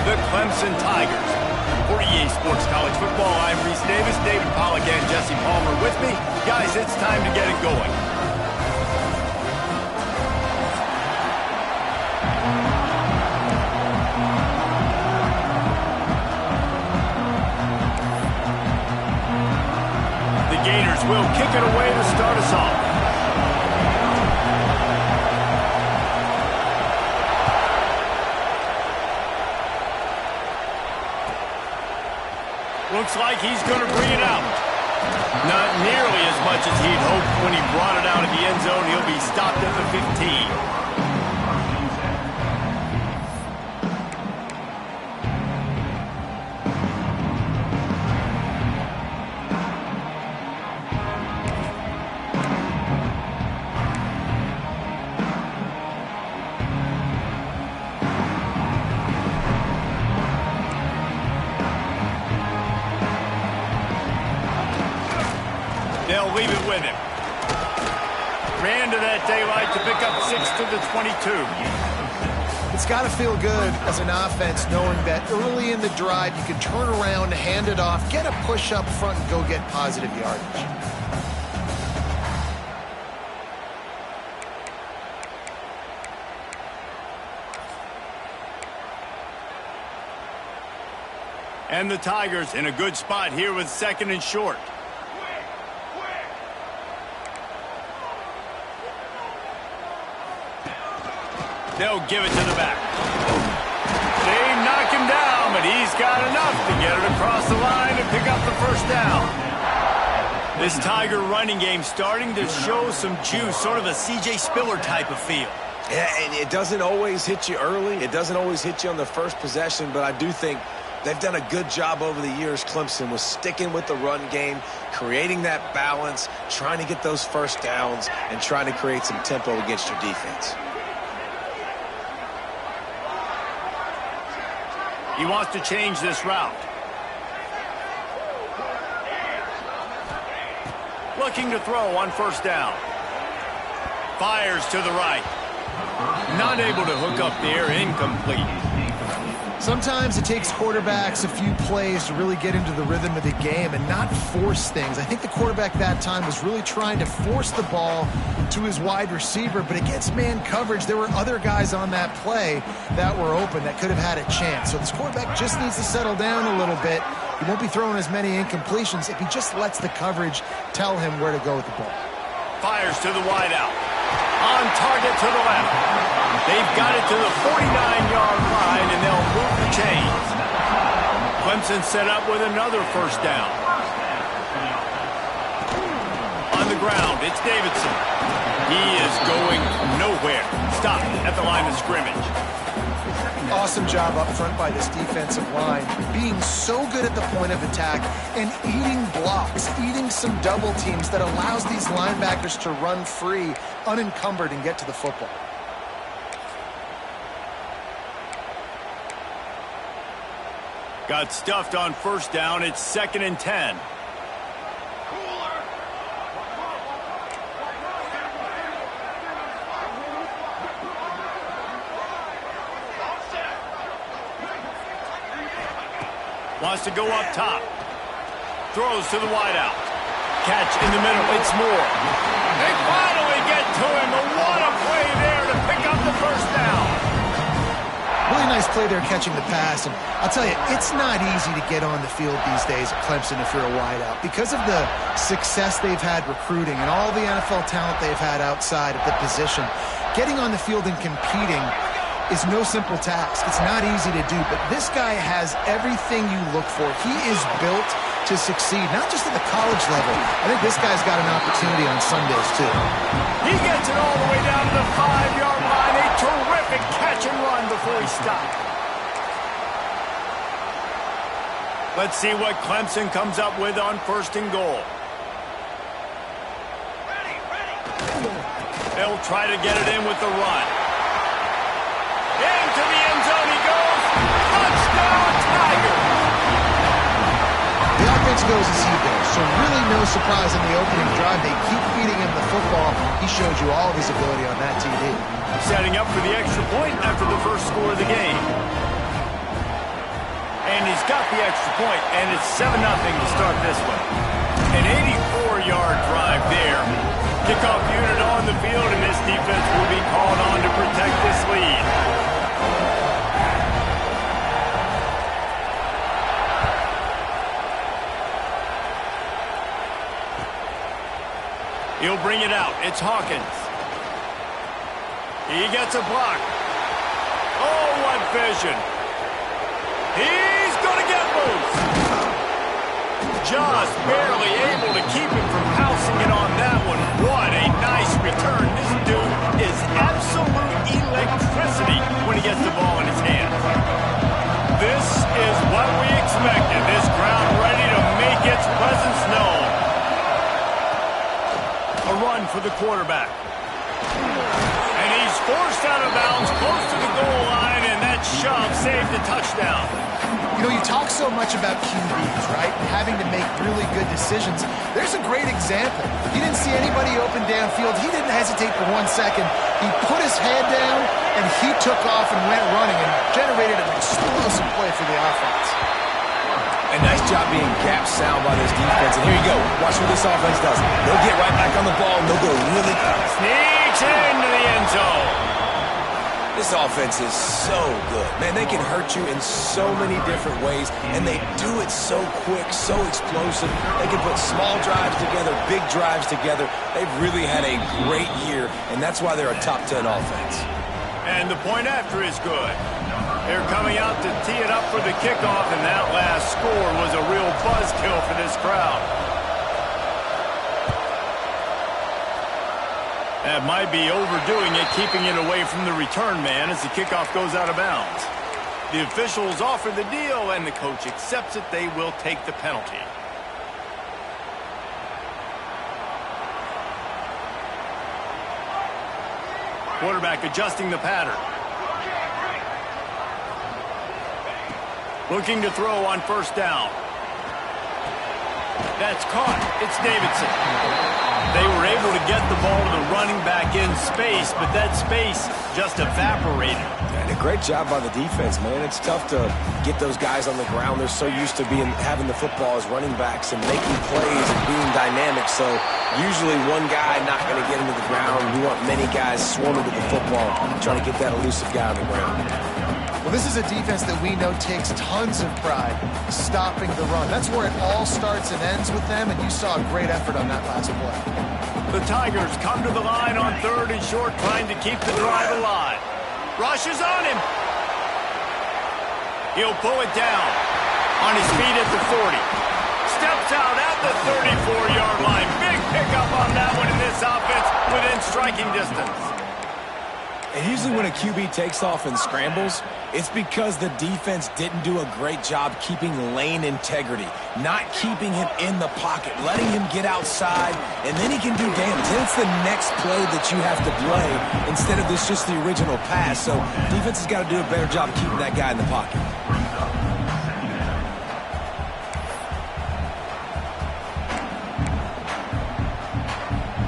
the Clemson Tigers. For EA Sports College Football, I'm Reese Davis, David Pollack, and Jesse Palmer with me. Guys, it's time to get it going. The Gators will kick it away to start us off. Looks like he's going to bring it out. Not nearly as much as he'd hoped when he brought it out of the end zone. He'll be stopped at the 15. They'll leave it with him. Ran to that daylight to pick up 6 to the 22. It's got to feel good as an offense knowing that early in the drive you can turn around, hand it off, get a push up front, and go get positive yardage. And the Tigers in a good spot here with 2nd and short. They'll give it to the back. They knock him down, but he's got enough to get it across the line and pick up the first down. This Tiger running game starting to show some juice, sort of a C.J. Spiller type of feel. Yeah, and it doesn't always hit you early. It doesn't always hit you on the first possession, but I do think they've done a good job over the years, Clemson, with sticking with the run game, creating that balance, trying to get those first downs, and trying to create some tempo against your defense. He wants to change this route. Looking to throw on first down. Fires to the right. Not able to hook up there, incomplete. Sometimes it takes quarterbacks a few plays to really get into the rhythm of the game and not force things. I think the quarterback that time was really trying to force the ball to his wide receiver, but against man coverage, there were other guys on that play that were open that could have had a chance. So this quarterback just needs to settle down a little bit. He won't be throwing as many incompletions if he just lets the coverage tell him where to go with the ball. Fires to the wide out. On target to the left. They've got it to the 49-yard line, and they'll move the chains. Clemson set up with another first down. On the ground, it's Davidson. He is going nowhere. Stopped at the line of scrimmage. Awesome job up front by this defensive line, being so good at the point of attack and eating blocks, eating some double teams that allows these linebackers to run free, unencumbered, and get to the football. Got stuffed on first down. It's 2nd and 10. Wants to go up top. Throws to the wideout. Catch in the middle. It's Moore. They finally get to him. And what a play there to pick up the first down. Really nice play there catching the pass. And I'll tell you, it's not easy to get on the field these days at Clemson if you're a wideout. Because of the success they've had recruiting and all the NFL talent they've had outside of the position, getting on the field and competing is no simple task. It's not easy to do, but this guy has everything you look for. He is built to succeed, not just at the college level. I think this guy's got an opportunity on Sundays, too. He gets it all the way down to the 5-yard line. A terrific catch and run before he stopped. Let's see what Clemson comes up with on 1st and goal. They'll try to get it in with the run. Into the end zone he goes. Touchdown, Tigers! The offense goes as he goes, so really no surprise in the opening drive. They keep feeding him the football. He showed you all of his ability on that TV. Setting up for the extra point after the first score of the game. got the extra point, and it's 7-0 to start this one. An 84-yard drive there. Kickoff unit on the field, and this defense will be called on to protect this lead. He'll bring it out. It's Hawkins. He gets a block. Oh, what vision. He's going to get loose. Just barely able to keep him from pouncing it on that one. What a nice return. This dude is absolute electricity when he gets the ball in his hands. This is what we expected. This crowd ready to make its presence known. A run for the quarterback. And he's forced out of bounds close to the goal line, and that shove saved the touchdown. You know, you talk so much about QBs, right? Having to make really good decisions. There's a great example. He didn't see anybody open downfield. He didn't hesitate for 1 second. He put his head down, and he took off and went running and generated an explosive play for the offense. A nice job being gap sound by this defense. And here you go. Watch what this offense does. They'll get right back on the ball, and they'll go really fast. Sneaks into the end zone. This offense is so good. Man, they can hurt you in so many different ways, and they do it so quick, so explosive. They can put small drives together, big drives together. They've really had a great year, and that's why they're a top 10 offense. And the point after is good. They're coming out to tee it up for the kickoff, and that last score was a real buzzkill for this crowd. That might be overdoing it, keeping it away from the return man as the kickoff goes out of bounds. The officials offer the deal, and the coach accepts it. They will take the penalty. Quarterback adjusting the pattern. Looking to throw on first down. That's caught. It's Davidson. They were able to get the ball to the running back in space, but that space just evaporated. And a great job by the defense, man. It's tough to get those guys on the ground. They're so used to having the football as running backs and making plays and being dynamic. So usually one guy not going to get into the ground. You want many guys swarming to the football, trying to get that elusive guy on the ground. Well, this is a defense that we know takes tons of pride stopping the run. That's where it all starts and ends with them, and you saw a great effort on that last play. The Tigers come to the line on 3rd and short, trying to keep the drive alive. Rush is on him. He'll pull it down. On his feet at the 40. Steps out at the 34-yard line. Big pickup on that one in this offense within striking distance. And usually when a QB takes off and scrambles, it's because the defense didn't do a great job keeping lane integrity, not keeping him in the pocket, letting him get outside, and then he can do damage. Then it's the next play that you have to play instead of this just the original pass. So defense has got to do a better job of keeping that guy in the pocket.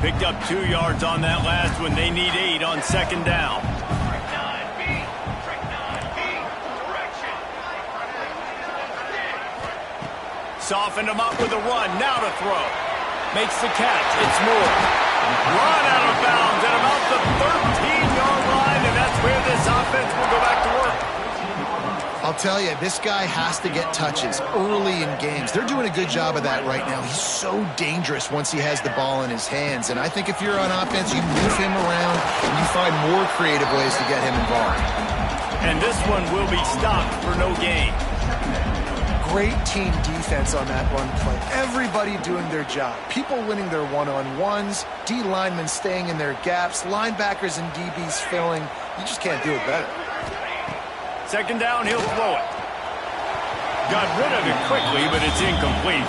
Picked up 2 yards on that last one. They need 8 on 2nd down. Softened him up with a run. Now to throw. Makes the catch. It's Moore. Run out of bounds at about the 13-yard line, and that's where this offense will go back to work. I'll tell you, this guy has to get touches early in games. They're doing a good job of that right now. He's so dangerous once he has the ball in his hands. And I think if you're on offense, you move him around and you find more creative ways to get him involved. And this one will be stopped for no gain. Great team defense on that run play. Everybody doing their job. People winning their one-on-ones, D linemen staying in their gaps, linebackers and DBs filling. You just can't do it better. 2nd down, he'll throw it. Got rid of it quickly, but it's incomplete.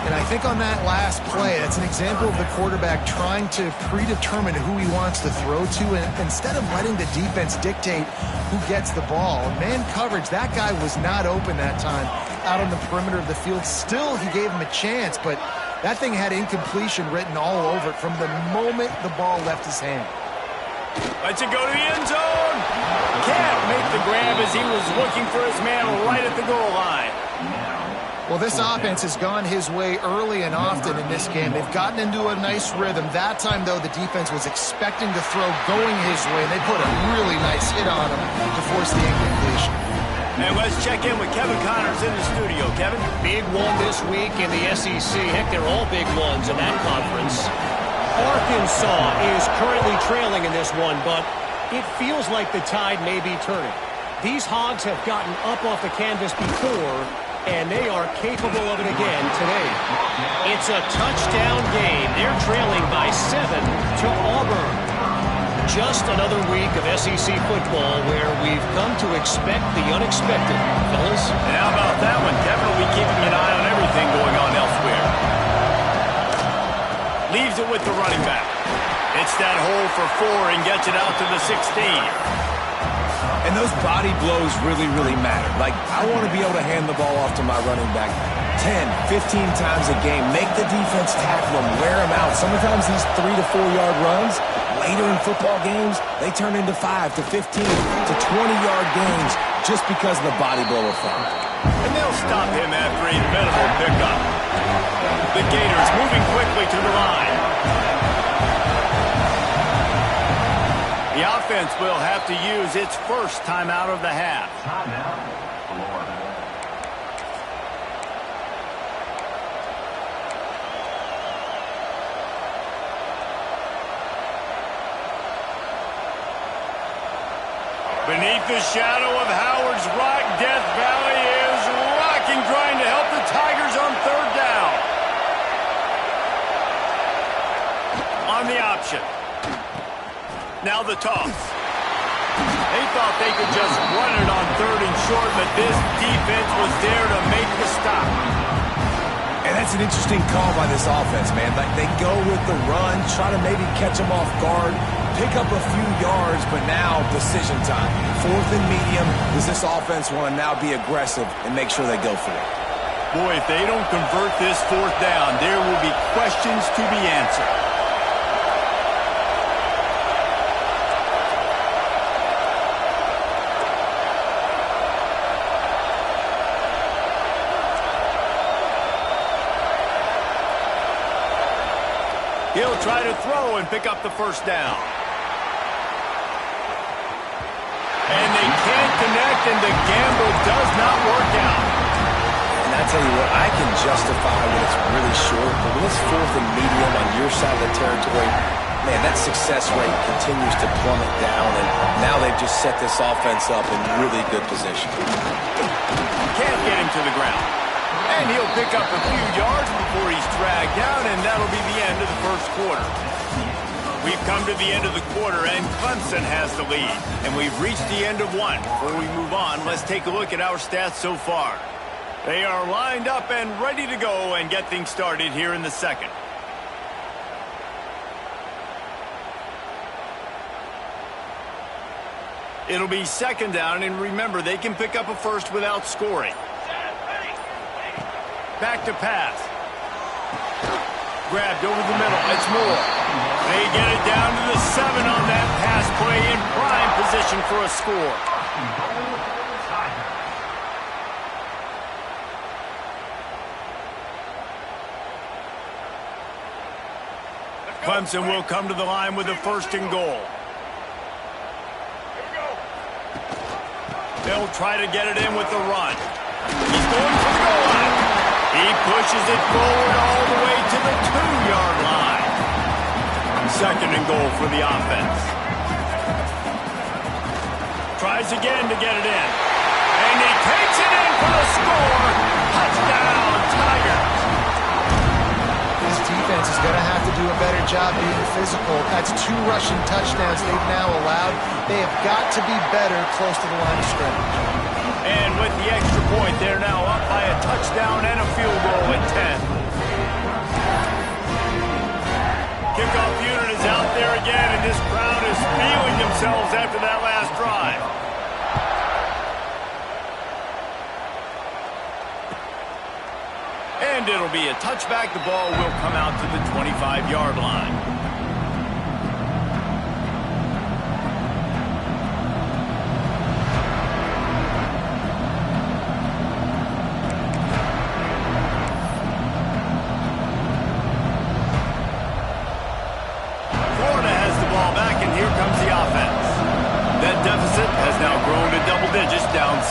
And I think on that last play, that's an example of the quarterback trying to predetermine who he wants to throw to, and instead of letting the defense dictate who gets the ball. Man coverage, that guy was not open that time out on the perimeter of the field. Still, he gave him a chance, but that thing had incompletion written all over it from the moment the ball left his hand. Lets it go to the end zone. Can't make the grab as he was looking for his man right at the goal line. Well, this offense has gone his way early and often in this game. They've gotten into a nice rhythm. That time, though, the defense was expecting to throw going his way, and they put a really nice hit on him to force the incompletion. And let's check in with Kevin Connors in the studio. Kevin? Big one this week in the SEC. Heck, they're all big ones in that conference. Arkansas is currently trailing in this one, but it feels like the tide may be turning. These Hogs have gotten up off the canvas before, and they are capable of it again today. It's a touchdown game. They're trailing by 7 to Auburn. Just another week of SEC football where we've come to expect the unexpected, fellas. And how about that one? Kevin will be keeping an eye on everything going on elsewhere. Leaves it with the running back. It's that hole for 4 and gets it out to the 16. And those body blows really, really matter. Like, I want to be able to hand the ball off to my running back 10, 15 times a game. Make the defense tackle them, wear them out. Sometimes these 3 to 4 yard runs, later in football games, they turn into 5 to 15 to 20-yard games just because of the body blow effect. And they'll stop him after a minimal pickup. The Gators moving quickly to the line. The offense will have to use its first timeout of the half. Beneath the shadow of Howard's Rock, Death Valley is rocking, trying to help the Tigers on 3rd down. On the option. Now the toss. They thought they could just run it on 3rd and short, but this defense was there to make the stop. And that's an interesting call by this offense, man. Like, they go with the run, try to maybe catch them off guard, pick up a few yards, but now decision time. 4th and medium. Does this offense want to now be aggressive and make sure they go for it? Boy, if they don't convert this 4th down, there will be questions to be answered. He'll try to throw and pick up the 1st down. And they can't connect, and the gamble does not work out. And I tell you what, I can justify when it's really short, but when it's 4th and medium on your side of the territory, man, that success rate continues to plummet down, and now they've just set this offense up in really good position. Can't get him to the ground. And he'll pick up a few yards before he's dragged down, and that'll be the end of the 1st quarter. We've come to the end of the quarter, and Clemson has the lead. And we've reached the end of one. Before we move on, let's take a look at our stats so far. They are lined up and ready to go and get things started here in the 2nd. It'll be 2nd down, and remember, they can pick up a 1st without scoring. Back to pass. Grabbed over the middle. It's Moore. They get it down to the 7 on that pass play in prime position for a score. Clemson will come to the line with a 1st and goal. They'll try to get it in with the run. He's going for the goal line. He pushes it forward all the way to the 2-yard line. 2nd and goal for the offense. Tries again to get it in. And he takes it in for the score. Touchdown, Tigers. This defense is going to have to do a better job being physical. That's 2 rushing touchdowns they've now allowed. They have got to be better close to the line of scrimmage. And with the extra point, they're now up by a touchdown and a field goal at 10. Kickoff unit is out there again, and this crowd is feeling themselves after that last drive. And it'll be a touchback. The ball will come out to the 25-yard line.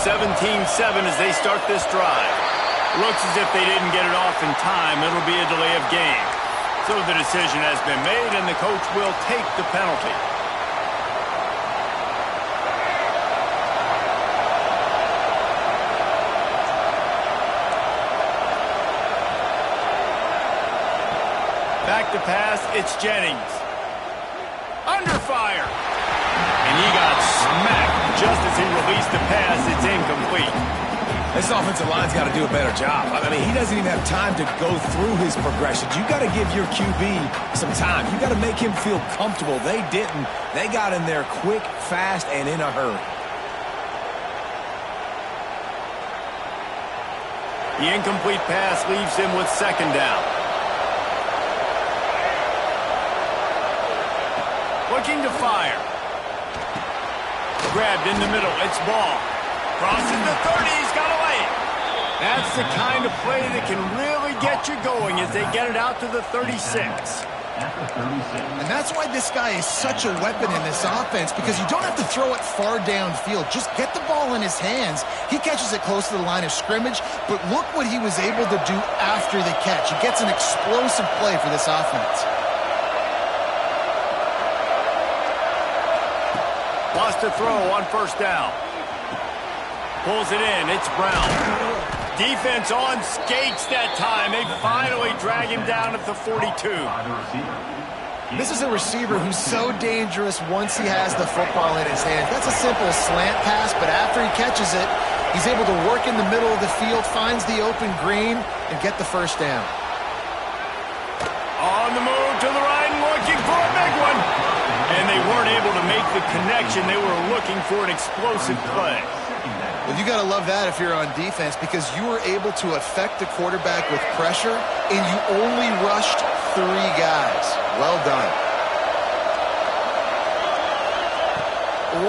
17-7 as they start this drive. Looks as if they didn't get it off in time. It'll be a delay of game. So the decision has been made, and the coach will take the penalty. Back to pass, it's Jennings. Under fire. And he got smacked just as he released the pass. It's incomplete. This offensive line's got to do a better job. I mean, he doesn't even have time to go through his progressions. You got to give your QB some time. You got to make him feel comfortable. They didn't. They got in there quick, fast, and in a hurry. The incomplete pass leaves him with second down. Looking to fire. Grabbed in the middle. It's ball. Crosses the 30. He's got away. That's the kind of play that can really get you going as they get it out to the 36. And that's why this guy is such a weapon in this offense, because you don't have to throw it far downfield. Just get the ball in his hands. He catches it close to the line of scrimmage, but look what he was able to do after the catch. He gets an explosive play for this offense. Lost a throw on first down. Pulls it in. It's Brown. Defense on skates that time. They finally drag him down at the 42. This is a receiver who's so dangerous once he has the football in his hands. That's a simple slant pass, but after he catches it, he's able to work in the middle of the field, finds the open green, and get the first down. On the move to the right and looking for a big one. And they weren't able to make the connection. They were looking for an explosive play. Well, you got to love that if you're on defense, because you were able to affect the quarterback with pressure, and you only rushed 3 guys. Well done.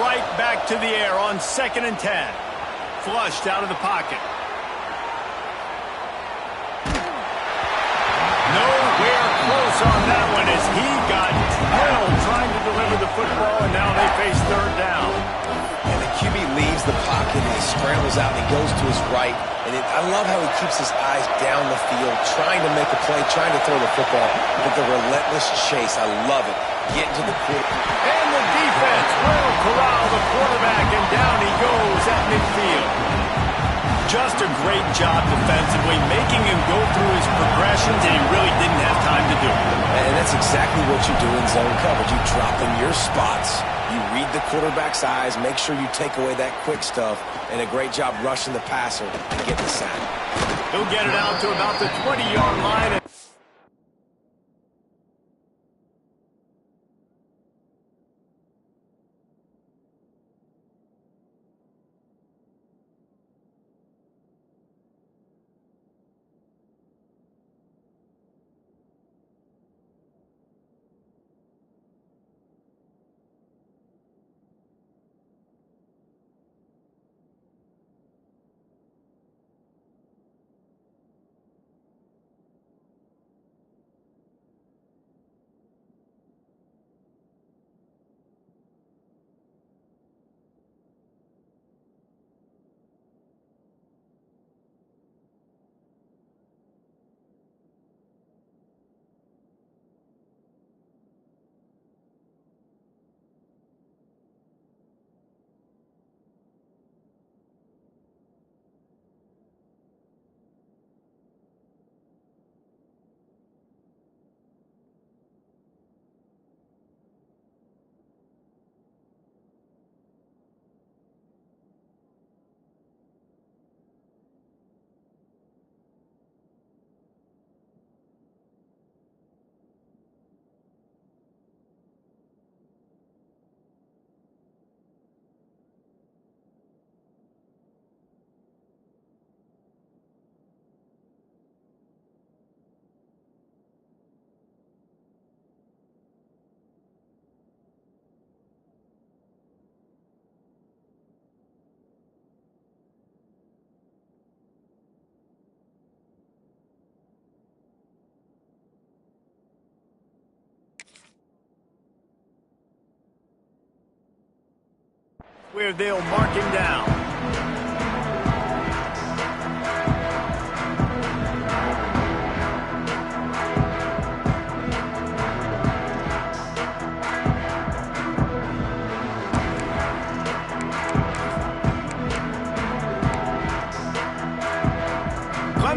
Right back to the air on 2nd and 10. Flushed out of the pocket. Nowhere close on that one as he got drilled trying to deliver the football, and now they face third down. And the QB leaves the pocket and he scrambles out and he goes to his right. And I love how he keeps his eyes down the field, trying to make a play, trying to throw the football. But the relentless chase, I love it. Getting to the quarterback. And the defense will corral the quarterback, and down he goes at midfield. Just a great job defensively, making him go through his progressions, and he really didn't have time to do it. And that's exactly what you do in zone coverage. You drop in your spots, you read the quarterback's eyes, make sure you take away that quick stuff, and a great job rushing the passer and get the sack. He'll get it out to about the 20-yard line. Where they'll mark him down.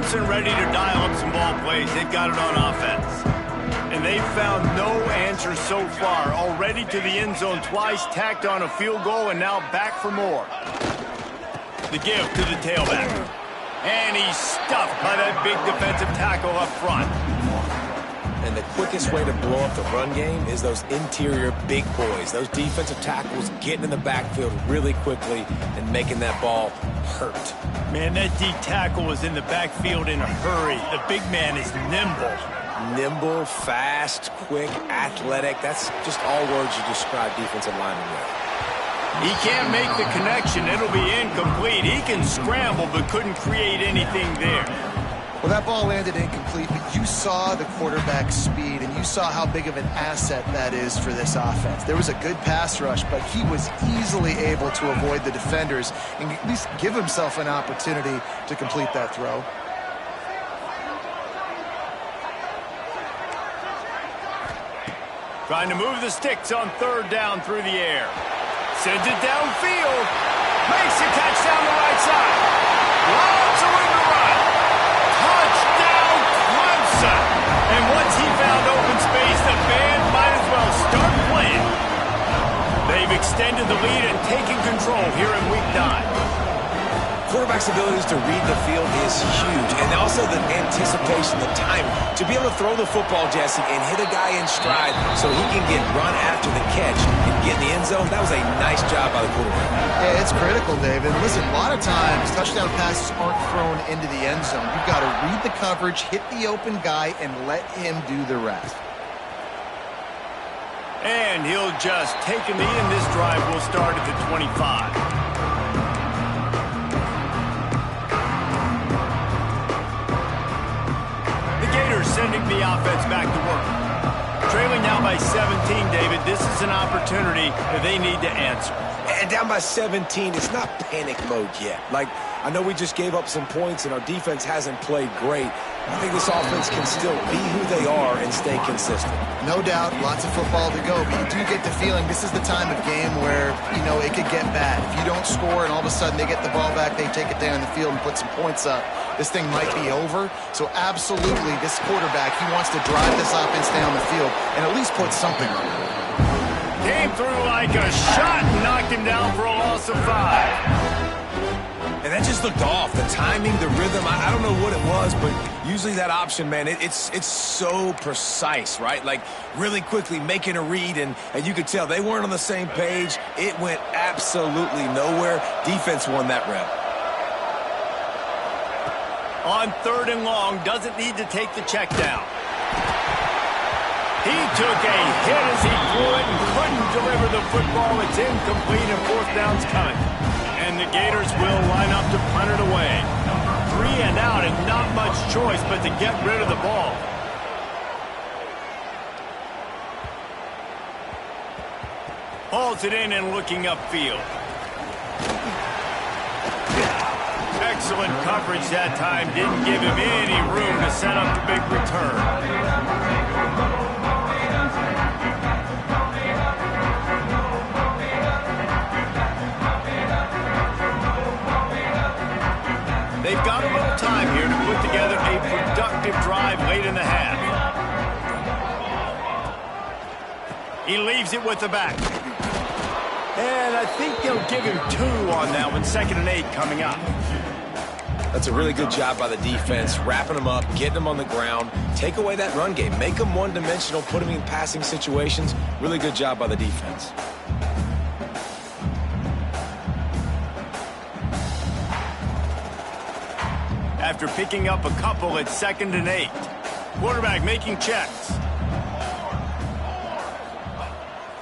Clemson ready to dial up some ball plays. They've got it on offense. And they've found no answer so far. Already to the end zone twice, tacked on a field goal, and now back for more. The give to the tailback. And he's stuffed by that big defensive tackle up front. And the quickest way to blow up the run game is those interior big boys. Those defensive tackles getting in the backfield really quickly and making that ball hurt. Man, that D tackle was in the backfield in a hurry. The big man is nimble. Nimble, fast, quick, athletic. That's just all words you describe defensive linemen with. He can't make the connection. It'll be incomplete. He can scramble but couldn't create anything there. Well, that ball landed incomplete, but you saw the quarterback's speed, and you saw how big of an asset that is for this offense. There was a good pass rush, but he was easily able to avoid the defenders and at least give himself an opportunity to complete that throw. Trying to move the sticks on third down through the air. Sends it downfield. Makes a catch down the right side. Lots of room to run. Touchdown, Clemson. And once he found open space, the band might as well start playing. They've extended the lead and taken control here in Week 9. Quarterback's abilities to read the field is huge, and also the anticipation, the time to be able to throw the football, Jesse, and hit a guy in stride so he can get run after the catch and get in the end zone. That was a nice job by the quarterback. Yeah, it's critical, David. Listen, a lot of times touchdown passes aren't thrown into the end zone. You've got to read the coverage, hit the open guy, and let him do the rest. And he'll just take a knee, and this drive will start at the 25. Gators sending the offense back to work. Trailing now by 17, David. This is an opportunity that they need to answer. And down by 17, it's not panic mode yet. Like, I know we just gave up some points and our defense hasn't played great. I think this offense can still be who they are and stay consistent. No doubt, lots of football to go, but you do get the feeling this is the time of game where, you know, it could get bad. If you don't score and all of a sudden they get the ball back, they take it down the field and put some points up, this thing might be over. So absolutely, this quarterback, he wants to drive this offense down the field and at least put something on it. Came through like a shot and knocked him down for a loss of 5. And that just looked off. The timing, the rhythm, I don't know what it was, but usually that option, man, it's so precise, right? Like, really quickly making a read, and you could tell they weren't on the same page. It went absolutely nowhere. Defense won that rep. On third and long, doesn't need to take the check down. He took a hit as he threw it and couldn't deliver the football. It's incomplete and fourth down's coming. And the Gators will line up to punt it away. 3 and out and not much choice but to get rid of the ball. Hauls it in and looking upfield. Excellent coverage that time. Didn't give him any room to set up the big return. They've got a little time here to put together a productive drive late in the half. He leaves it with the back. And I think they'll give him 2 on that one. 2nd and 8 coming up. That's a really good job by the defense, wrapping them up, getting them on the ground, take away that run game, make them one-dimensional, put them in passing situations. Really good job by the defense. After picking up a couple, it's 2nd and 8. Quarterback making checks.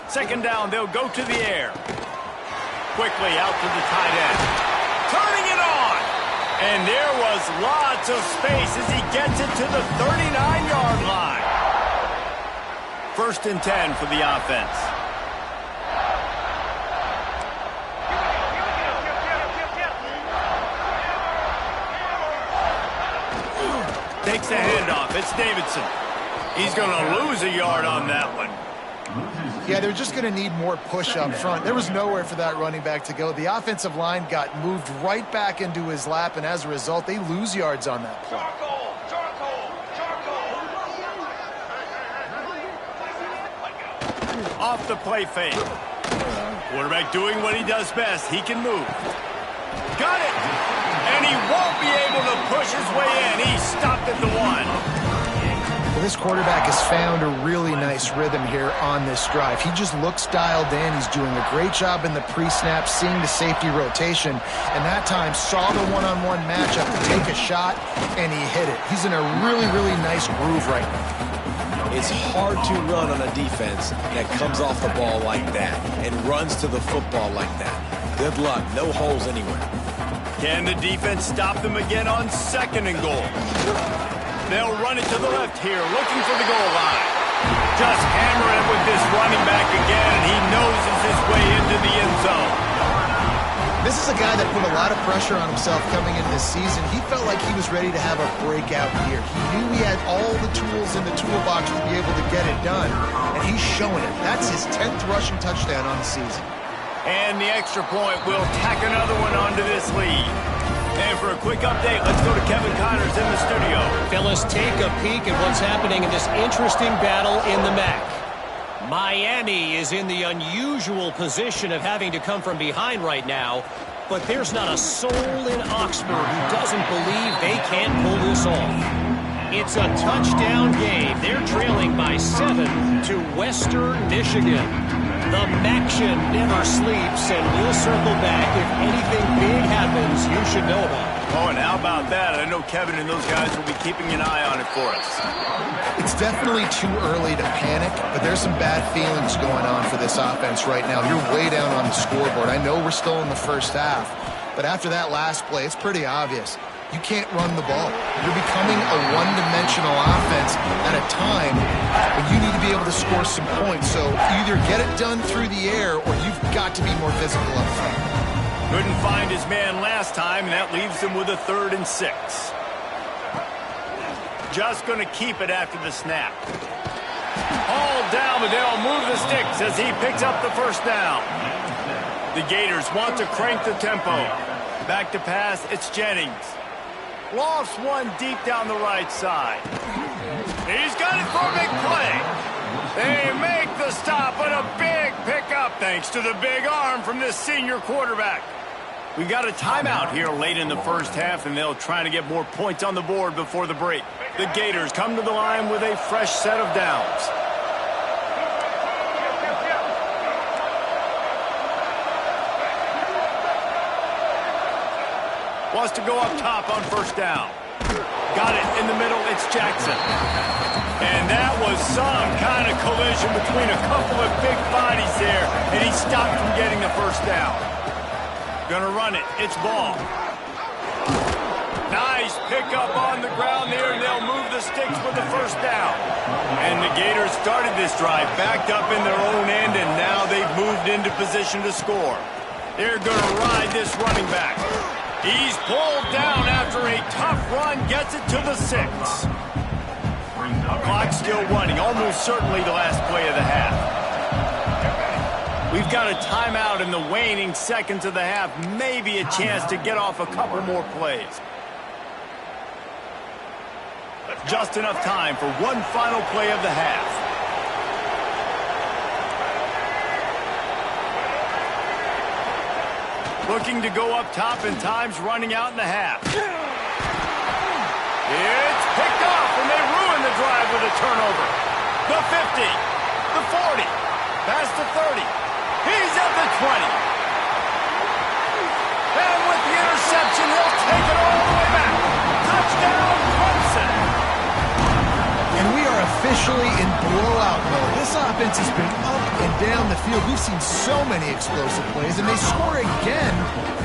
2nd down, they'll go to the air. Quickly out to the tight end. Turning it on! And there was lots of space as he gets it to the 39-yard line. 1st and 10 for the offense. Takes the handoff. It's Davidson. He's going to lose a yard on that one. Yeah, they're just going to need more push up front. There was nowhere for that running back to go. The offensive line got moved right back into his lap, and as a result, they lose yards on that play. Off the play fake. Quarterback doing what he does best. He can move. Got it! And he won't be able to push his way in. He stopped at the 1. Well, this quarterback has found a really nice rhythm here on this drive. He just looks dialed in. He's doing a great job in the pre-snap, seeing the safety rotation, and that time saw the one-on-one matchup to take a shot, and he hit it. He's in a really, really nice groove right now. It's hard to run on a defense that comes off the ball like that and runs to the football like that. Good luck. No holes anywhere. Can the defense stop them again on 2nd and goal? They'll run it to the left here, looking for the goal line. Just hammer it with this running back again, and he noses his way into the end zone. This is a guy that put a lot of pressure on himself coming into this season. He felt like he was ready to have a breakout year. He knew he had all the tools in the toolbox to be able to get it done, and he's showing it. That's his 10th rushing touchdown on the season. And the extra point will tack another one onto this lead. And for a quick update, let's go to Kevin Connors in the studio. Phyllis, take a peek at what's happening in this interesting battle in the MAC. Miami is in the unusual position of having to come from behind right now, but there's not a soul in Oxford who doesn't believe they can't pull this off. It's a touchdown game. They're trailing by 7 to Western Michigan. The Maction never sleeps, and we'll circle back if anything big happens you should know about. Oh, and how about that? I know Kevin and those guys will be keeping an eye on it for us. It's definitely too early to panic, but there's some bad feelings going on for this offense right now. You're way down on the scoreboard. I know we're still in the first half, but after that last play, it's pretty obvious. You can't run the ball. You're becoming a one-dimensional offense at a time when you need to be able to score some points. So either get it done through the air or you've got to be more physical up front. Couldn't find his man last time, and that leaves him with a 3rd and 6. Just going to keep it after the snap. All down, but they'll move the sticks as he picks up the 1st down. The Gators want to crank the tempo. Back to pass, it's Jennings. Lofts one deep down the right side. He's got it for a big play. They make the stop, but a big pickup thanks to the big arm from this senior quarterback. We got a timeout here late in the first half, and they'll try to get more points on the board before the break. The Gators come to the line with a fresh set of downs. Wants to go up top on 1st down. Got it in the middle, it's Jackson. And that was some kind of collision between a couple of big bodies there, and he stopped from getting the 1st down. Gonna run it, it's Ball. Nice pickup on the ground there, and they'll move the sticks with the 1st down. And the Gators started this drive backed up in their own end, and now they've moved into position to score. They're gonna ride this running back. He's pulled down after a tough run, gets it to the 6. Clock still running, almost certainly the last play of the half. We've got a timeout in the waning seconds of the half, maybe a chance to get off a couple more plays. Just enough time for one final play of the half. Looking to go up top, and time's running out in the half. It's picked off, and they ruin the drive with a turnover. The 50, the 40, past the 30. He's at the 20. And with the interception, he'll take it all the way back. Touchdown, Clemson. And we are officially in blowout mode. This offense has been up and down the field. We've seen so many explosive plays, and they score again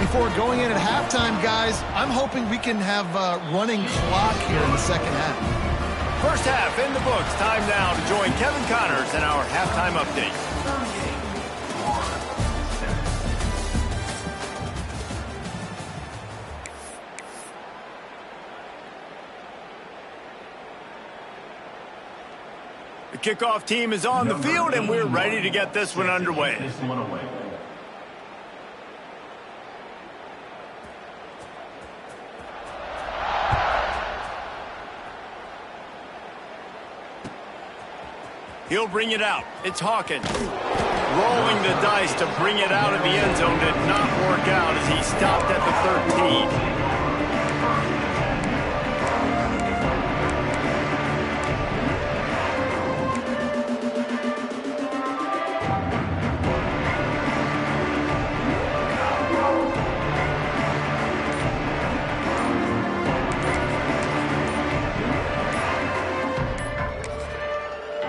before going in at halftime, guys. I'm hoping we can have a running clock here in the second half. First half in the books. Time now to join Kevin Connors in our halftime update. kickoff team is on the field, and we're ready to get this one underway. He'll bring it out. It's Hawkins. Rolling the dice to bring it out of the end zone did not work out as he stopped at the 13.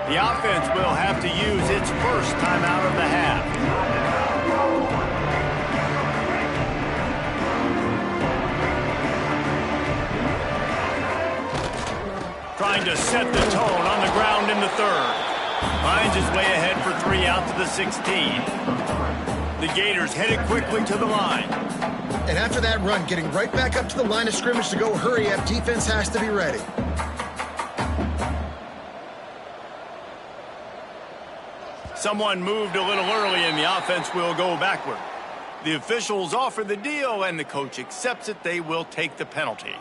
The offense will have to use its first timeout of the half. Trying to set the tone on the ground in the third. Finds his way ahead for 3 out to the 16. The Gators headed quickly to the line. And after that run, getting right back up to the line of scrimmage to go hurry up, defense has to be ready. Someone moved a little early and the offense will go backward. The officials offer the deal and the coach accepts it. They will take the penalty.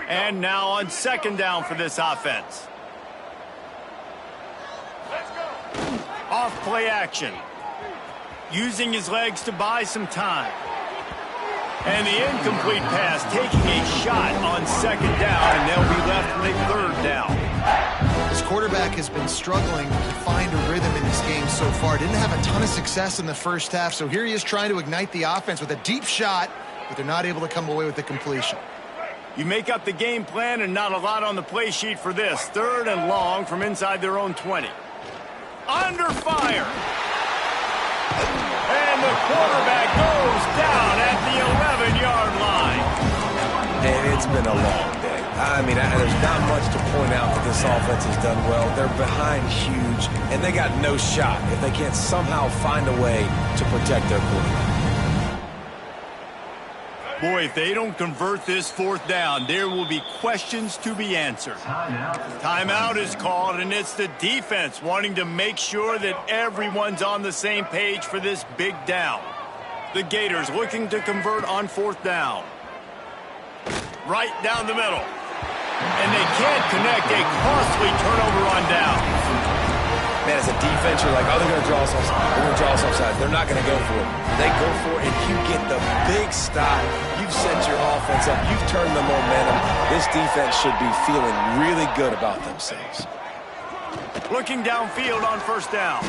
And now on second down for this offense. Off play action. Using his legs to buy some time. And the incomplete pass taking a shot on second down, and they'll be left with a third down. This quarterback has been struggling to find a rhythm in this game so far. Didn't have a ton of success in the first half, so here he is trying to ignite the offense with a deep shot, but they're not able to come away with the completion. You make up the game plan and not a lot on the play sheet for this. Third and long from inside their own 20. Under fire. And the quarterback goes down at the 11-yard line. And it's been a long day. I mean, there's not much to point out that this offense has done well. They're behind huge, and they got no shot if they can't somehow find a way to protect their quarterback. Boy, if they don't convert this fourth down, there will be questions to be answered. Timeout is called, and it's the defense wanting to make sure that everyone's on the same page for this big down. The Gators looking to convert on fourth down. Right down the middle. And they can't connect a costly turnover on down. Man, as a defense, you're like, oh, they're going to draw us offside. They're going to draw us offside. They're not going to go for it. They go for it, and you get the big stop. You've set your offense up. You've turned the momentum. This defense should be feeling really good about themselves. Looking downfield on first down.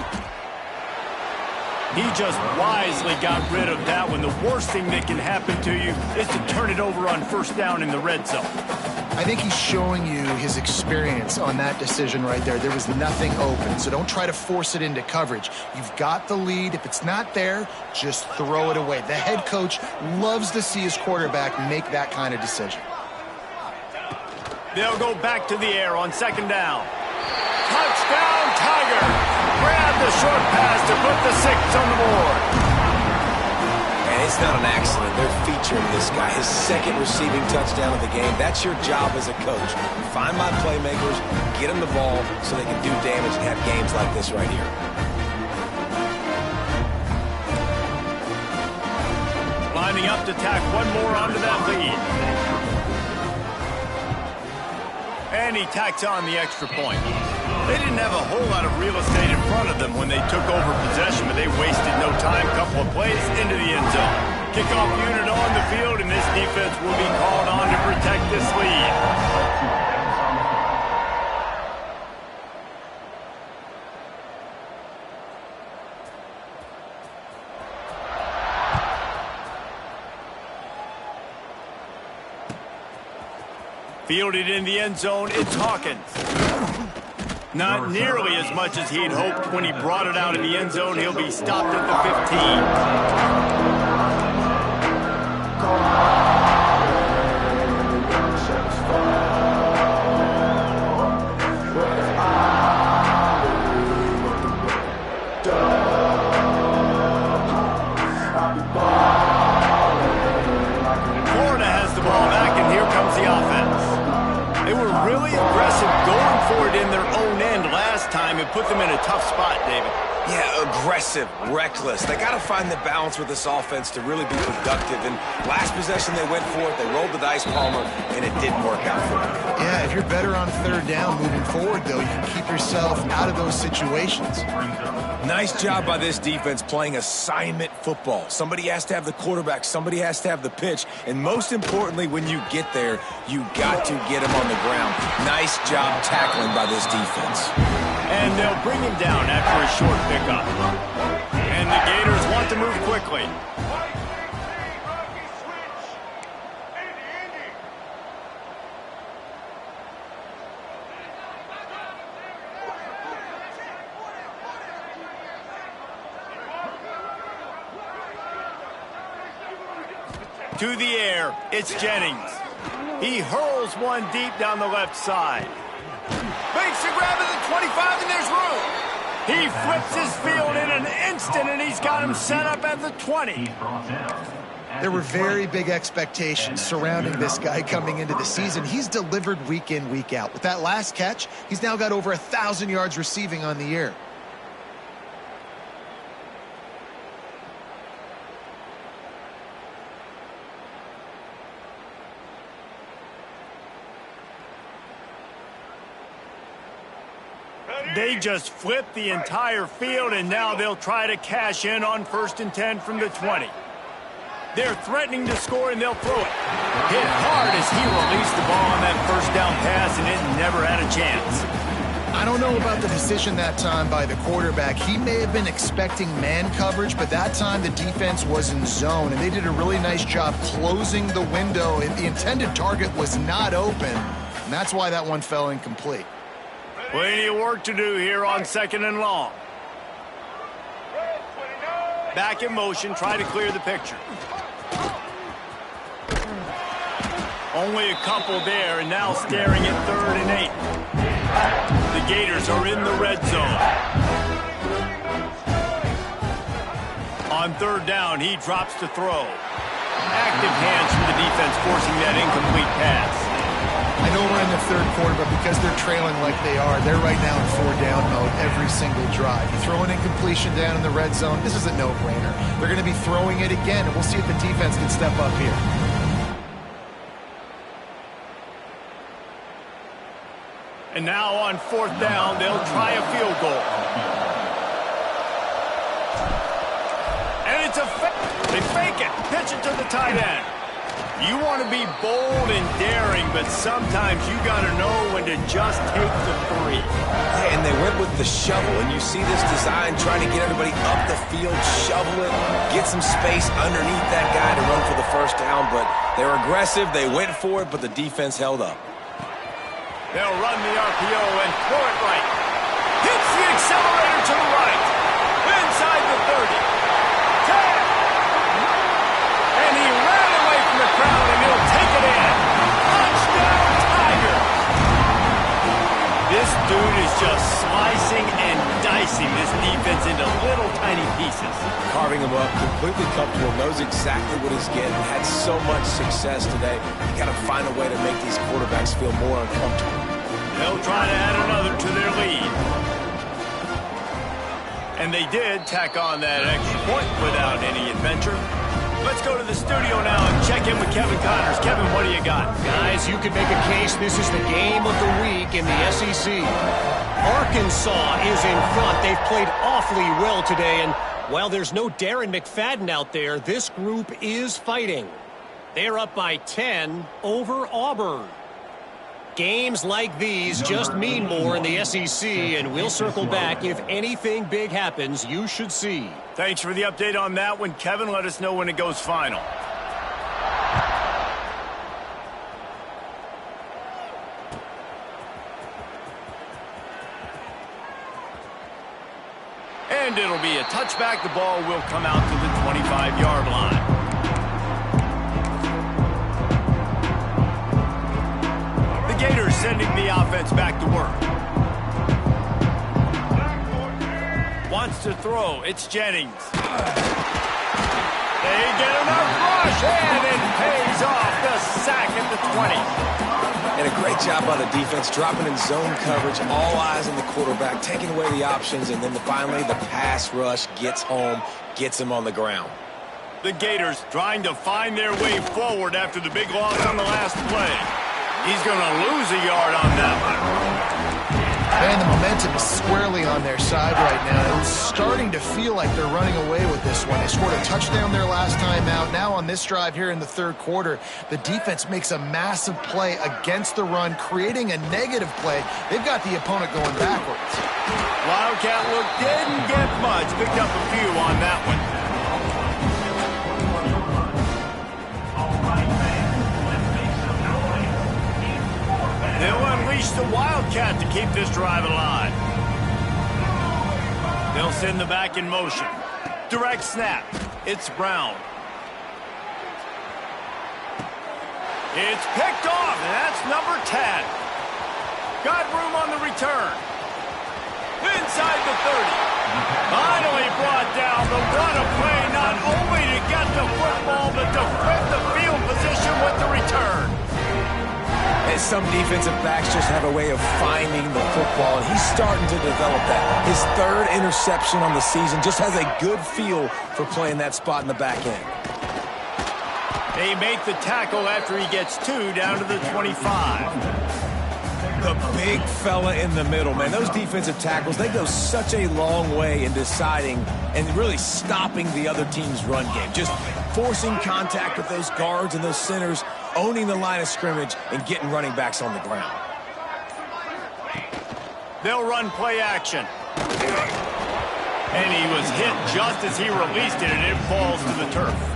He just wisely got rid of that one. The worst thing that can happen to you is to turn it over on first down in the red zone. I think he's showing you his experience on that decision right there. There was nothing open, so don't try to force it into coverage. You've got the lead. If it's not there, just throw it away. The head coach loves to see his quarterback make that kind of decision. They'll go back to the air on second down. Touchdown, Tiger! Grab the short pass to put the 6 on the board. And it's not an accident. They're featuring this guy. His second receiving touchdown of the game. That's your job as a coach. Find my playmakers, get them the ball so they can do damage and have games like this right here. Lining up to tack one more onto that lead. And he tacks on the extra point. They didn't have a whole lot of real estate in front of them when they took over possession, but they wasted no time. Couple of plays into the end zone. Kickoff unit on the field, and this defense will be called on to protect this lead. Fielded in the end zone, it's Hawkins. Not nearly as much as he had hoped when he brought it out in the end zone. He'll be stopped at the 15. Florida has the ball back. time and put them in a tough spot, David. Yeah, aggressive, reckless. They got to find the balance with this offense to really be productive. And last possession, they went for it. They rolled the dice, Palmer, and it didn't work out for them. Yeah, if you're better on third down moving forward, though, you can keep yourself out of those situations. Nice job by this defense playing assignment football. Somebody has to have the quarterback. Somebody has to have the pitch. And most importantly, when you get there, you got to get him on the ground. Nice job tackling by this defense. And they'll bring him down after a short pickup. And the Gators want to move quickly. To the air, it's Jennings. He hurls one deep down the left side. Makes the grab at the 25, and there's room. He flips his field in an instant, and he's got him set up at the 20. There were very big expectations surrounding this guy coming into the season. He's delivered week in, week out. With that last catch, he's now got over 1,000 yards receiving on the year. They just flipped the entire field, and now they'll try to cash in on 1st and 10 from the 20. They're threatening to score, and they'll throw it. Hit hard as he released the ball on that first down pass, and it never had a chance. I don't know about the decision that time by the quarterback. He may have been expecting man coverage, but that time the defense was in zone, and they did a really nice job closing the window. The intended target was not open, and that's why that one fell incomplete. Plenty of work to do here on 2nd and long. Back in motion, try to clear the picture. Only a couple there, and now staring at 3rd and 8. The Gators are in the red zone. On 3rd down, he drops to throw. Active hands from the defense forcing that incomplete pass. I know we're in the 3rd quarter, but because they're trailing like they are, they're right now in 4-down mode every single drive. You throw an incompletion down in the red zone, this is a no-brainer. They're going to be throwing it again, and we'll see if the defense can step up here. And now on 4th down, they'll try a field goal. And it's a fake. They fake it. Pitch it to the tight end. You want to be bold and daring, but sometimes you got to know when to just take the 3. Yeah, and they went with the shovel, and you see this design trying to get everybody up the field, shovel it, get some space underneath that guy to run for the 1st down, but they're aggressive, they went for it, but the defense held up. They'll run the RPO and throw it right. Hits the accelerator to the right. Inside the 30. 10. And he ran away from the crowd, and he'll take it in. Touchdown, Tiger. This dude is just slicing and dicing this defense into little tiny pieces. Carving him up, completely comfortable, knows exactly what he's getting, had so much success today. You got to find a way to make these quarterbacks feel more uncomfortable. They'll try to add another to their lead. And they did tack on that extra point without any adventure. Let's go to the studio now and check in with Kevin Connors. Kevin, what do you got? Guys, you could make a case this is the game of the week in the SEC. Arkansas is in front. They've played awfully well today, and while there's no Darren McFadden out there, this group is fighting. They're up by 10 over Auburn. Games like these just mean more in the SEC, and we'll circle back. If anything big happens, you should see. Thanks for the update on that one, Kevin. Let us know when it goes final. And it'll be a touchback. The ball will come out to the 25-yard line. Gators sending the offense back to work. Wants to throw. It's Jennings. They get enough rush, and it pays off. The sack at the 20. And a great job by the defense, dropping in zone coverage, all eyes on the quarterback, taking away the options, and then finally the pass rush gets home, gets him on the ground. The Gators trying to find their way forward after the big loss on the last play. He's going to lose a yard on that one. And the momentum is squarely on their side right now. It's starting to feel like they're running away with this one. They scored a touchdown their last time out. Now on this drive here in the third quarter, the defense makes a massive play against the run, creating a negative play. They've got the opponent going backwards. Wildcat look didn't get much. Picked up a few on that one. They'll unleash the Wildcat to keep this drive alive. They'll send the back in motion. Direct snap. It's Brown. It's picked off, and that's number 10. Got room on the return. Inside the 30. Finally brought down the run of play, not only to get the football, but to flip the field position with the return. And some defensive backs just have a way of finding the football, and he's starting to develop that. His third interception on the season, just has a good feel for playing that spot in the back end. They make the tackle after he gets 2 down to the 25. The big fella in the middle, man. Those defensive tackles, they go such a long way in deciding and really stopping the other team's run game. Just forcing contact with those guards and those centers, owning the line of scrimmage, and getting running backs on the ground. They'll run play action. And he was hit just as he released it, and it falls to the turf.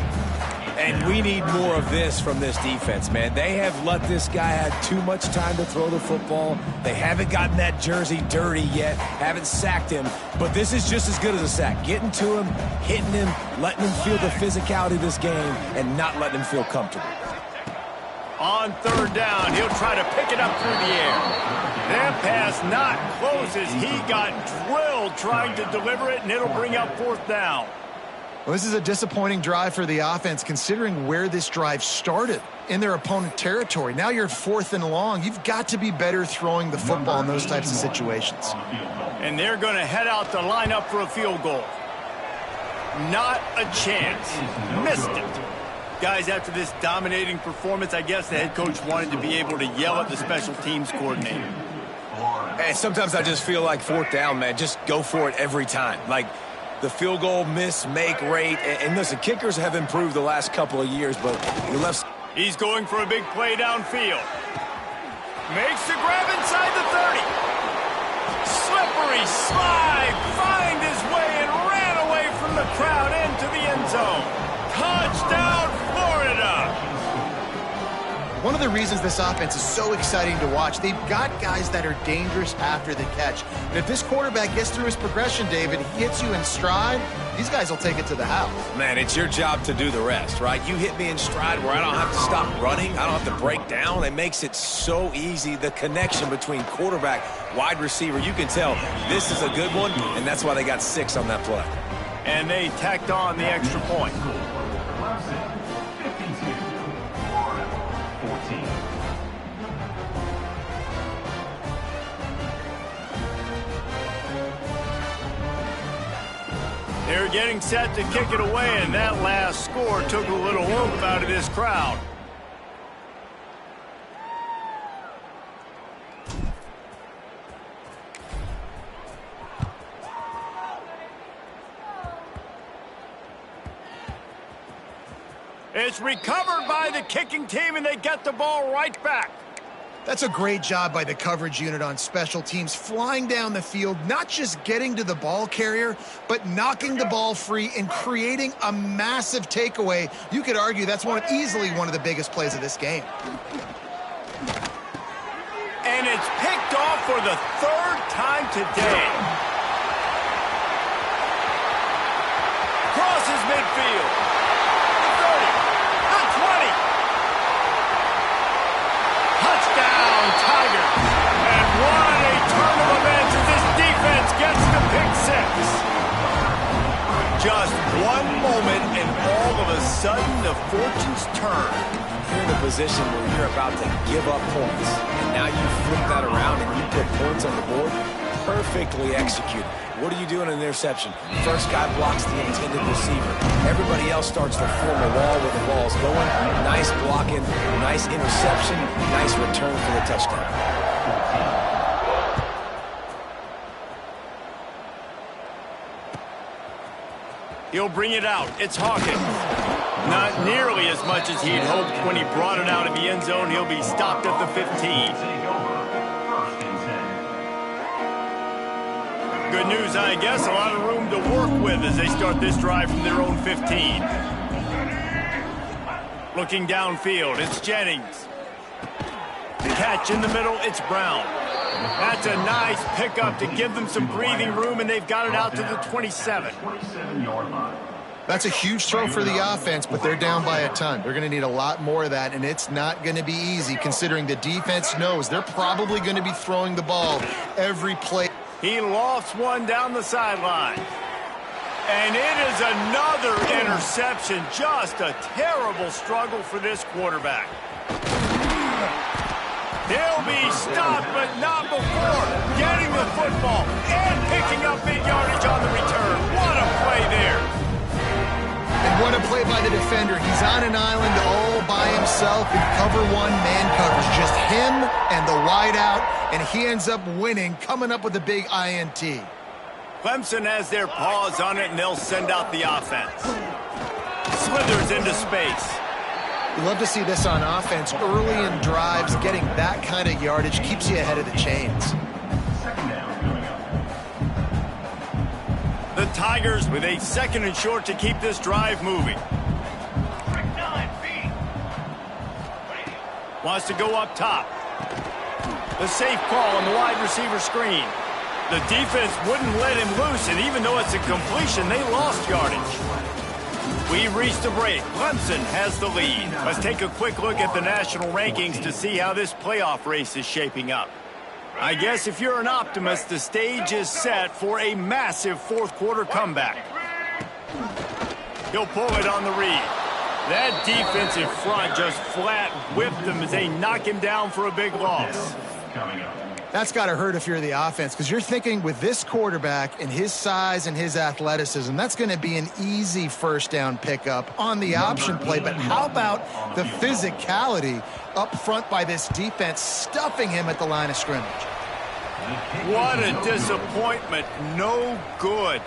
And we need more of this from this defense, man. They have let this guy have too much time to throw the football. They haven't gotten that jersey dirty yet, haven't sacked him. But this is just as good as a sack. Getting to him, hitting him, letting him feel the physicality of this game, and not letting him feel comfortable. On third down, he'll try to pick it up through the air. That pass not close as he got drilled trying to deliver it, and it'll bring up fourth down. Well, this is a disappointing drive for the offense, considering where this drive started, in their opponent territory. Now you're 4th and long. You've got to be better throwing the football in those types of situations. And they're going to head out to line up for a field goal. Not a chance. Missed it. Guys, after this dominating performance, I guess the head coach wanted to be able to yell at the special teams coordinator. Hey, sometimes I just feel like 4th down, man. Just go for it every time. Like, the field goal miss-make rate. And listen, kickers have improved the last couple of years, but he left. He's going for a big play downfield. Makes the grab inside the 30. Slippery slide. Find his way and ran away from the crowd into the end zone. Touchdown, Florida. One of the reasons this offense is so exciting to watch, they've got guys that are dangerous after the catch. And if this quarterback gets through his progression, David, he hits you in stride, these guys will take it to the house. Man, it's your job to do the rest, right? You hit me in stride where I don't have to stop running. I don't have to break down. It makes it so easy. The connection between quarterback, wide receiver, you can tell this is a good one, and that's why they got 6 on that play. And they tacked on the extra point. They're getting set to kick it away, and that last score took a little oomph out of this crowd. It's recovered by the kicking team, and they get the ball right back. That's a great job by the coverage unit on special teams, flying down the field, not just getting to the ball carrier, but knocking the ball free and creating a massive takeaway. You could argue that's easily one of the biggest plays of this game. And it's picked off for the 3rd time today. Crosses midfield. The 30, the 20. Touchdown, Tigers. And what a turn of events as this defense gets the pick 6. Just one moment, and all of a sudden, the fortunes turn. You're in a position where you're about to give up points. And now you flip that around and you put points on the board. Perfectly executed. What do you do in an interception? First guy blocks the intended receiver. Everybody else starts to form a wall where the ball's going. Nice blocking, nice interception, nice return for the touchdown. He'll bring it out. It's Hawkins. Not nearly as much as he'd hoped when he brought it out of the end zone. He'll be stopped at the 15. Good news, I guess. A lot of room to work with as they start this drive from their own 15. Looking downfield, it's Jennings. The catch in the middle, it's Brown. That's a nice pickup to give them some breathing room, and they've got it out to the 27. That's a huge throw for the offense, but they're down by a ton. They're going to need a lot more of that, and it's not going to be easy considering the defense knows they're probably going to be throwing the ball every play. He lofts one down the sideline. And it is another interception. Just a terrible struggle for this quarterback. He'll be stopped, but not before getting the football and picking up big yardage on the return. What a play there. And what a play by the defender. He's on an island all by himself in cover one, man coverage. Just him and the wideout, and he ends up winning, coming up with a big INT. Clemson has their paws on it, and they'll send out the offense. Slithers into space. You love to see this on offense. Early in drives, getting that kind of yardage keeps you ahead of the chains. The Tigers with a 2nd and short to keep this drive moving. Wants to go up top. The safe call on the wide receiver screen. The defense wouldn't let him loose, and even though it's a completion, they lost yardage. We reached the break. Clemson has the lead. Let's take a quick look at the national rankings to see how this playoff race is shaping up. I guess if you're an optimist, the stage is set for a massive fourth-quarter comeback. He'll pull it on the read. That defensive front just flat whipped him as they knock him down for a big loss. That's got to hurt if you're the offense, because you're thinking with this quarterback and his size and his athleticism, that's going to be an easy first down pickup on the option play. But how about the physicality up front by this defense, stuffing him at the line of scrimmage? What a disappointment. No good.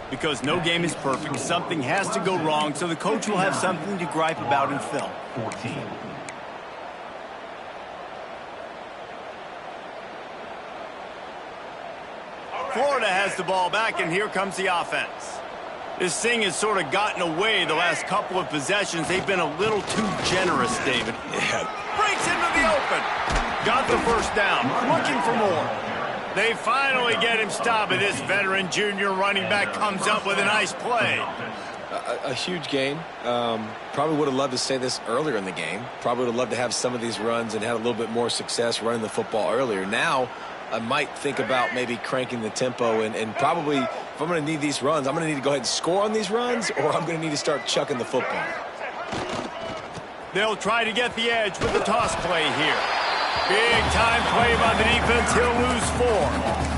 Because no game is perfect. Something has to go wrong, so the coach will have something to gripe about in film. 14. Florida has the ball back, and here comes the offense. This thing has sort of gotten away the last couple of possessions. They've been a little too generous, David. Yeah. Breaks into the open. Got the first down. Looking for more. They finally get him stopped, and this veteran junior running back comes up with a nice play. A huge gain. Probably would have loved to say this earlier in the game. Probably would have loved to have some of these runs and had a little bit more success running the football earlier. Now, I might think about maybe cranking the tempo and probably, if I'm going to need these runs, I'm going to need to go ahead and score on these runs, or I'm going to need to start chucking the football. They'll try to get the edge with the toss play here. Big time play by the defense. He'll lose 4.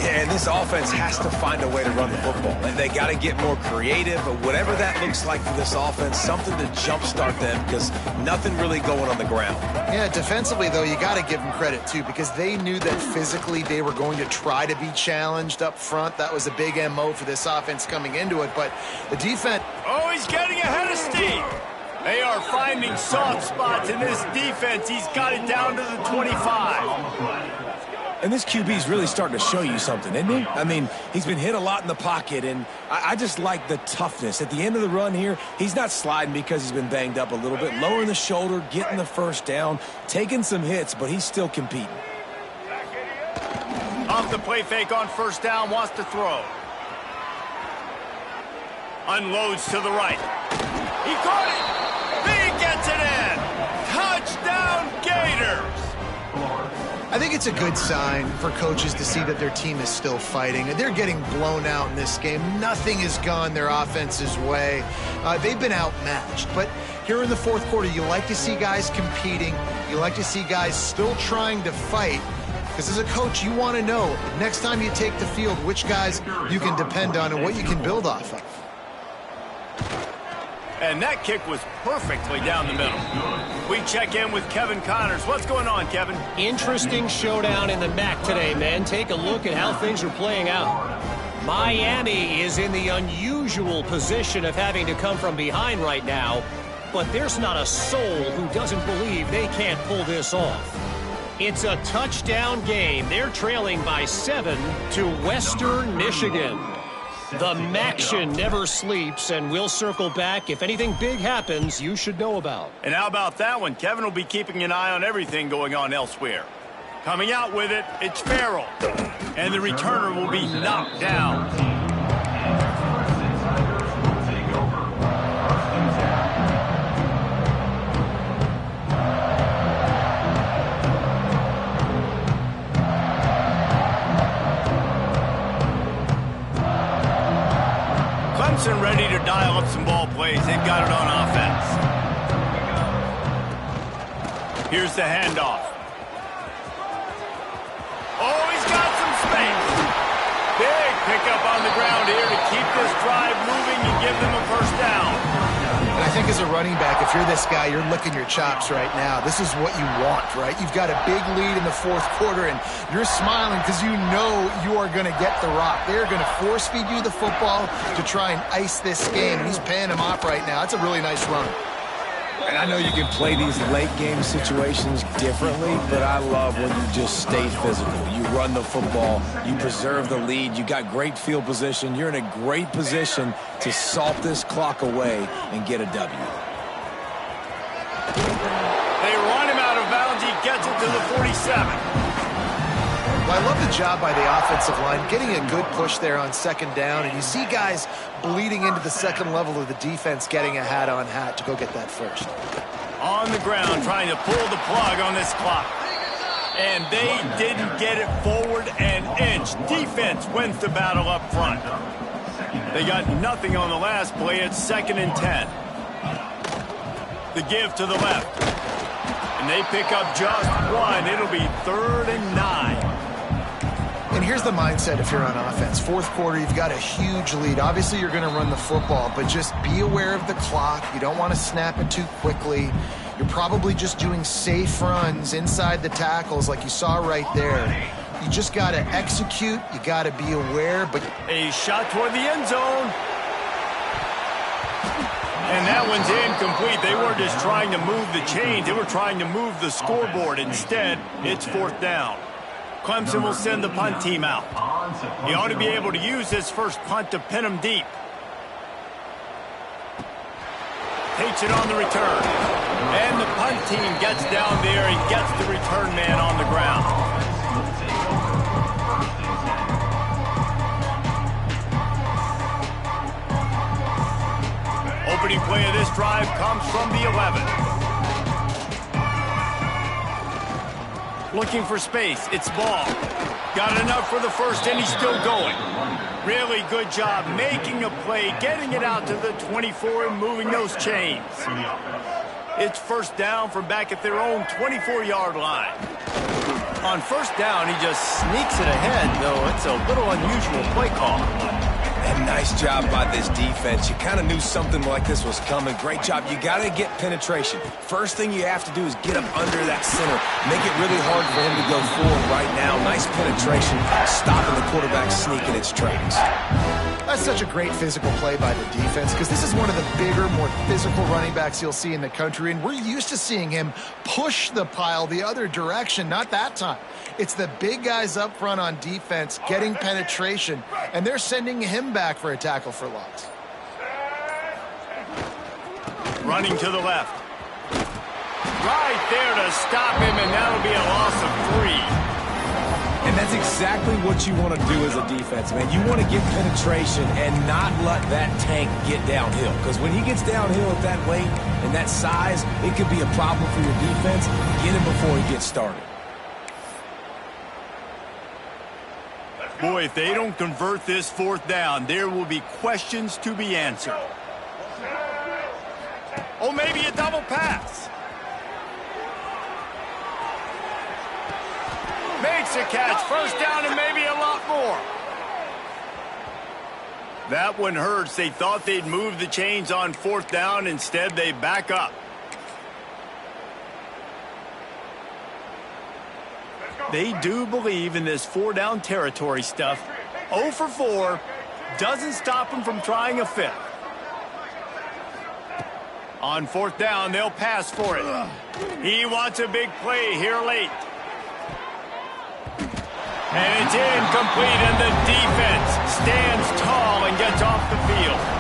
Yeah, and this offense has to find a way to run the football. And they got to get more creative, but whatever that looks like for this offense, something to jumpstart them, because nothing really going on the ground. Yeah, defensively, though, you got to give them credit, too, because they knew that physically they were going to try to be challenged up front. That was a big MO for this offense coming into it, but the defense... Oh, he's getting ahead of Steve. They are finding soft spots in this defense. He's got it down to the 25. And this QB's really starting to show you something, isn't he? I mean, he's been hit a lot in the pocket, and I just like the toughness. At the end of the run here, he's not sliding because he's been banged up a little bit. Lowering the shoulder, getting the first down, taking some hits, but he's still competing. Off the play fake on first down, wants to throw. Unloads to the right. He caught it. He gets it in. Touchdown, Gators. I think it's a good sign for coaches to see that their team is still fighting. They're getting blown out in this game. Nothing has gone their offense's way. They've been outmatched. But here in the fourth quarter, you like to see guys competing. You like to see guys still trying to fight. Because as a coach, you want to know next time you take the field which guys you can depend on and what you can build off of. And that kick was perfectly down the middle. We check in with Kevin Connors. What's going on, Kevin? Interesting showdown in the MAC today, man. Take a look at how things are playing out. Miami is in the unusual position of having to come from behind right now, but there's not a soul who doesn't believe they can't pull this off. It's a touchdown game. They're trailing by 7 to Western Michigan. The Maction never sleeps, and we'll circle back. If anything big happens, you should know about. And how about that one? Kevin will be keeping an eye on everything going on elsewhere. Coming out with it, it's Farrell. And the returner will be knocked down. Clemson ready to dial up some ball plays. They've got it on offense. Here's the handoff. Oh, he's got some space. Big pickup on the ground here to keep this drive moving and give them a first down. And I think as a running back, if you're this guy, you're licking your chops right now. This is what you want, right? You've got a big lead in the fourth quarter, and you're smiling because you know you are going to get the rock. They're going to force feed you the football to try and ice this game. And he's paying him off right now. That's a really nice run. And I know you can play these late-game situations differently, but I love when you just stay physical. You run the football. You preserve the lead. You got great field position. You're in a great position to salt this clock away and get a W. They run him out of bounds. He gets it to the 47. Well, I love the job by the offensive line, getting a good push there on second down, and you see guys bleeding into the second level of the defense getting a hat-on-hat to go get that first. On the ground, trying to pull the plug on this clock. And they didn't get it forward an inch. Defense wins the battle up front. They got nothing on the last play. It's 2nd and 10. The give to the left. And they pick up just one. It'll be 3rd and 9. And here's the mindset if you're on offense. Fourth quarter, you've got a huge lead. Obviously, you're going to run the football, but just be aware of the clock. You don't want to snap it too quickly. You're probably just doing safe runs inside the tackles like you saw right there. You just got to execute. You got to be aware. But a shot toward the end zone. And that one's incomplete. They weren't just trying to move the chains. They were trying to move the scoreboard. Instead, it's 4th down. Clemson will send the punt team out. He ought to be able to use this first punt to pin him deep. Takes it on the return. And the punt team gets down there and gets the return man on the ground. Opening play of this drive comes from the 11. Looking for space. It's Ball. Got enough for the first, and he's still going. Really good job making a play, getting it out to the 24 and moving those chains. It's first down from back at their own 24-yard line. On first down, he just sneaks it ahead, though it's a little unusual play call. And nice job by this defense. You kind of knew something like this was coming. Great job. You got to get penetration. First thing you have to do is get up under that center. Make it really hard for him to go forward right now. Nice penetration, stopping the quarterback sneak in its tracks. That's such a great physical play by the defense because this is one of the bigger, more physical running backs you'll see in the country, and we're used to seeing him push the pile the other direction. Not that time. It's the big guys up front on defense getting penetration, and they're sending him back for a tackle for loss. Running to the left. Right there to stop him, and that'll be a loss of 3. And that's exactly what you want to do as a defense, man. You want to get penetration and not let that tank get downhill. Because when he gets downhill at that weight and that size, it could be a problem for your defense. Get him before he gets started. Boy, if they don't convert this fourth down, there will be questions to be answered. Oh, maybe a double pass. Makes a catch. First down and maybe a lot more. That one hurts. They thought they'd move the chains on fourth down. Instead, they back up. They do believe in this four-down territory stuff. 0 for 4 doesn't stop them from trying a fifth. On fourth down, they'll pass for it. He wants a big play here late. And it's incomplete, and the defense stands tall and gets off the field.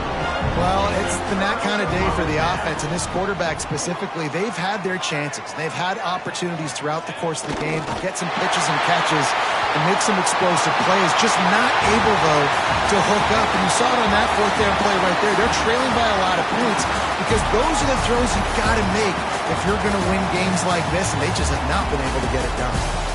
Well, it's been that kind of day for the offense, and this quarterback specifically, they've had their chances. They've had opportunities throughout the course of the game to get some pitches and catches and make some explosive plays, just not able, though, to hook up. And you saw it on that fourth down play right there. They're trailing by a lot of points because those are the throws you've got to make if you're going to win games like this, and they just have not been able to get it done.